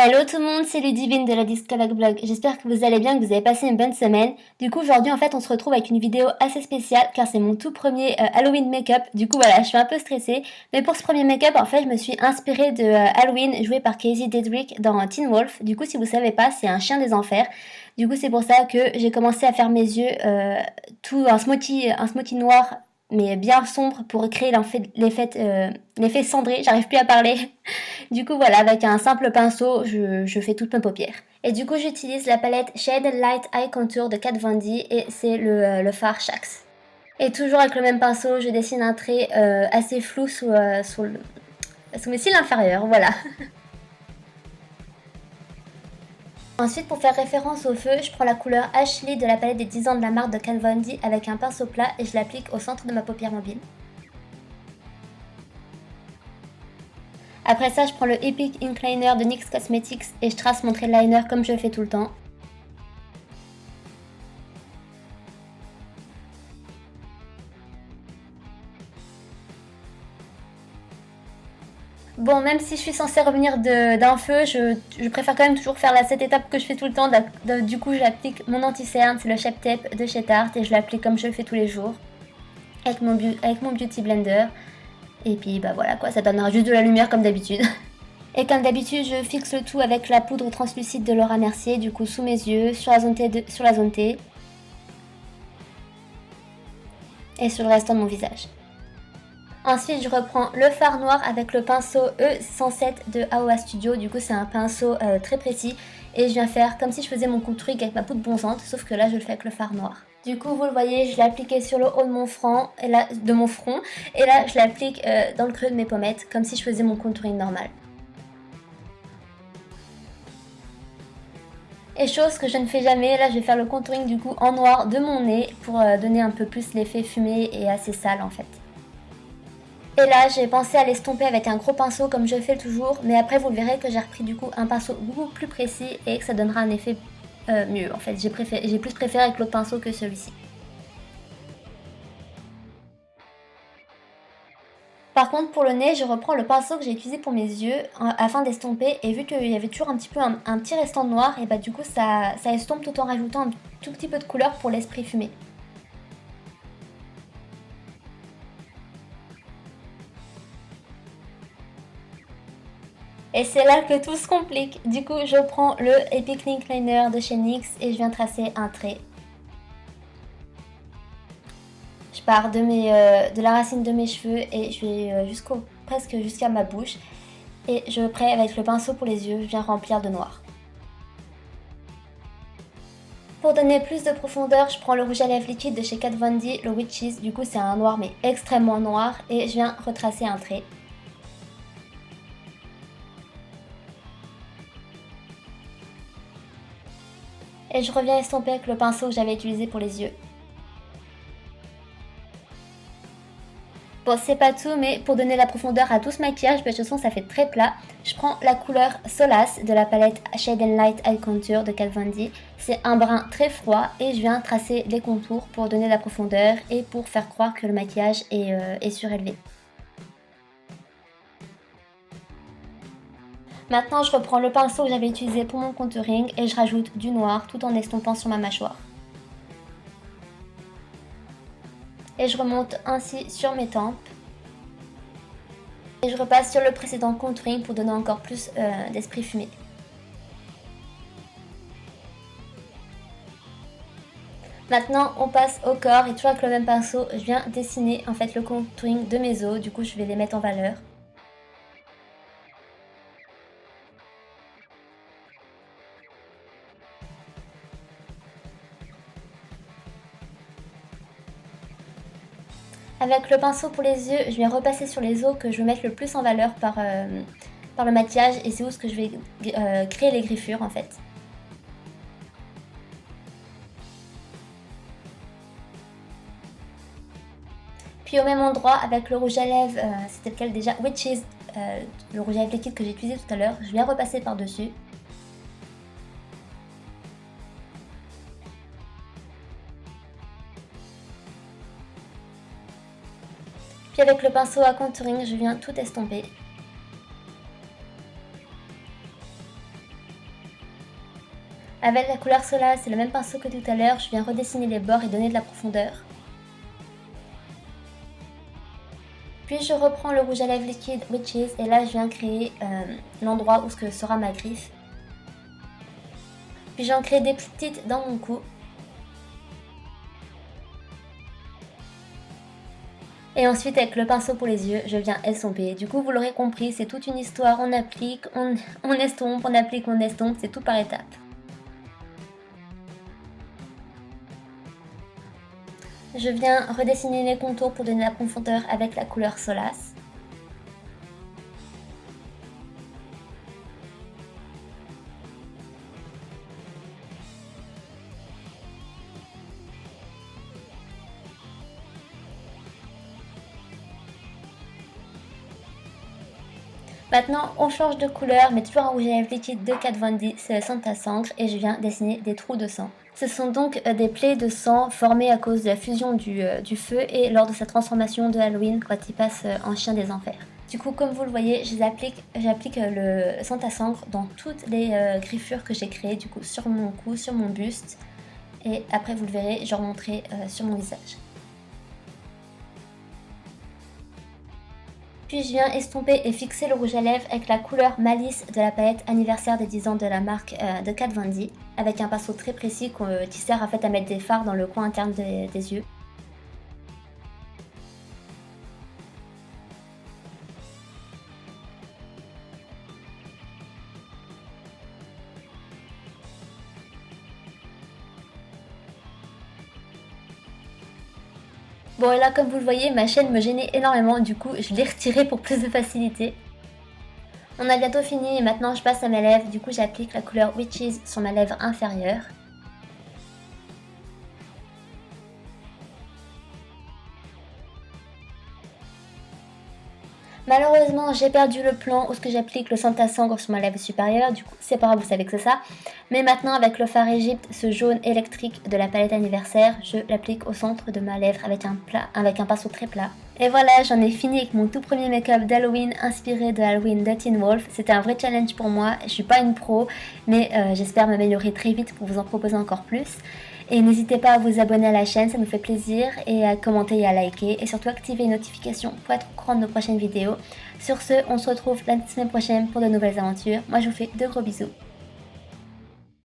Hello tout le monde, c'est Ludivine de la Discologue Blog. J'espère que vous allez bien, que vous avez passé une bonne semaine. Du coup, aujourd'hui, en fait, on se retrouve avec une vidéo assez spéciale car c'est mon tout premier Halloween make-up. Du coup, voilà, je suis un peu stressée. Mais pour ce premier make-up, en fait, je me suis inspirée de Halloween joué par Casey Dedrick dans Teen Wolf. Du coup, si vous savez pas, c'est un chien des enfers. Du coup, c'est pour ça que j'ai commencé à faire mes yeux tout un smokey noir mais bien sombre pour créer l'effet cendré. J'arrive plus à parler. Du coup, voilà, avec un simple pinceau, je fais toutes mes paupières. Et du coup, j'utilise la palette Shade Light Eye Contour de Kat Von D et c'est le fard Shax. Et toujours avec le même pinceau, je dessine un trait assez flou sous mes cils inférieurs, voilà. Ensuite, pour faire référence au feu, je prends la couleur Ashley de la palette des 10 ans de la marque de Kat Von D avec un pinceau plat et je l'applique au centre de ma paupière mobile. Après ça, je prends le Epic Ink Liner de NYX Cosmetics et je trace mon trait de liner comme je fais tout le temps. Bon, même si je suis censée revenir d'un feu, je préfère quand même toujours faire cette étape que je fais tout le temps. Du coup, j'applique mon anti-cerne, c'est le Shape Tape de chez Tarte et je l'applique comme je le fais tous les jours avec mon Beauty Blender. Et puis bah voilà quoi, ça donnera juste de la lumière comme d'habitude. Et comme d'habitude, je fixe le tout avec la poudre translucide de Laura Mercier, du coup sous mes yeux, sur la zone T et sur le restant de mon visage. Ensuite, je reprends le fard noir avec le pinceau E107 de Aowa Studio. Du coup, c'est un pinceau très précis et je viens faire comme si je faisais mon contouring avec ma poudre bronzante, sauf que là, je le fais avec le fard noir. Du coup, vous le voyez, je l'ai appliqué sur le haut de mon front et là, je l'applique dans le creux de mes pommettes, comme si je faisais mon contouring normal. Et chose que je ne fais jamais, là je vais faire le contouring du coup en noir de mon nez pour donner un peu plus l'effet fumé et assez sale en fait. Et là j'ai pensé à l'estomper avec un gros pinceau comme je fais toujours, mais après vous verrez que j'ai repris du coup un pinceau beaucoup plus précis et que ça donnera un effet mieux en fait. J'ai plus préféré avec l'autre pinceau que celui-ci. Par contre pour le nez, je reprends le pinceau que j'ai utilisé pour mes yeux afin d'estomper et vu qu'il y avait toujours un petit restant de noir, et bah du coup ça estompe tout en rajoutant un tout petit peu de couleur pour l'esprit fumé. Et c'est là que tout se complique. Du coup je prends le Epic Ink Liner de chez NYX et je viens tracer un trait. Je pars de la racine de mes cheveux et je vais presque jusqu'à ma bouche. Et je prends avec le pinceau pour les yeux, je viens remplir de noir. Pour donner plus de profondeur, je prends le rouge à lèvres liquide de chez Kat Von D, le Witches. Du coup c'est un noir mais extrêmement noir et je viens retracer un trait. Et je reviens estomper avec le pinceau que j'avais utilisé pour les yeux. Bon, c'est pas tout, mais pour donner la profondeur à tout ce maquillage, de toute façon ça fait très plat. Je prends la couleur Solace de la palette Shade Light Eye Contour de Kat Von D. C'est un brun très froid et je viens tracer les contours pour donner de la profondeur et pour faire croire que le maquillage est surélevé. Maintenant, je reprends le pinceau que j'avais utilisé pour mon contouring et je rajoute du noir tout en estompant sur ma mâchoire. Et je remonte ainsi sur mes tempes. Et je repasse sur le précédent contouring pour donner encore plus d'esprit fumé. Maintenant on passe au corps et toujours avec le même pinceau, je viens dessiner en fait le contouring de mes os, du coup je vais les mettre en valeur. Avec le pinceau pour les yeux, je viens repasser sur les os que je veux mettre le plus en valeur par le maquillage et c'est où ce que je vais créer les griffures en fait. Puis au même endroit, avec le rouge à lèvres, c'était lequel déjà Witches, le rouge à lèvres liquide que j'ai utilisé tout à l'heure, je viens repasser par-dessus. Puis avec le pinceau à contouring, je viens tout estomper. Avec la couleur Sola, c'est le même pinceau que tout à l'heure, je viens redessiner les bords et donner de la profondeur. Puis je reprends le rouge à lèvres liquide Witches et là je viens créer l'endroit où ce que sera ma griffe. Puis j'en crée des petites dans mon cou. Et ensuite avec le pinceau pour les yeux, je viens estomper. Du coup vous l'aurez compris, c'est toute une histoire, on applique, on estompe, on applique, on estompe, c'est tout par étapes. Je viens redessiner les contours pour donner la profondeur avec la couleur Solace. Maintenant, on change de couleur, mais toujours un rouge à lèvres liquide de Kat Von D, c'est le Santa Sangre, et je viens dessiner des trous de sang. Ce sont donc des plaies de sang formées à cause de la fusion du feu et lors de sa transformation de Halloween quand il passe en chien des enfers. Du coup, comme vous le voyez, j'applique le Santa Sangre dans toutes les griffures que j'ai créées, du coup sur mon cou, sur mon buste, et après vous le verrez, je remonterai sur mon visage. Puis je viens estomper et fixer le rouge à lèvres avec la couleur Malice de la palette anniversaire des 10 ans de la marque de Kat Von D, avec un pinceau très précis qui sert en fait à mettre des fards dans le coin interne des yeux. Bon et là comme vous le voyez, ma chaîne me gênait énormément, du coup je l'ai retirée pour plus de facilité. On a bientôt fini et maintenant je passe à mes lèvres, du coup j'applique la couleur Witches sur ma lèvre inférieure. Malheureusement, j'ai perdu le plan où ce que j'applique le Santa Sangre sur ma lèvre supérieure, du coup c'est pas grave, vous savez que c'est ça. Mais maintenant avec le fard Égypte, ce jaune électrique de la palette anniversaire, je l'applique au centre de ma lèvre avec un pinceau très plat. Et voilà, j'en ai fini avec mon tout premier make-up d'Halloween inspiré de Halloween de Teen Wolf. C'était un vrai challenge pour moi, je suis pas une pro, mais j'espère m'améliorer très vite pour vous en proposer encore plus. Et n'hésitez pas à vous abonner à la chaîne, ça nous fait plaisir, et à commenter et à liker, et surtout activer les notifications pour être au courant de nos prochaines vidéos. Sur ce, on se retrouve la semaine prochaine pour de nouvelles aventures. Moi je vous fais de gros bisous.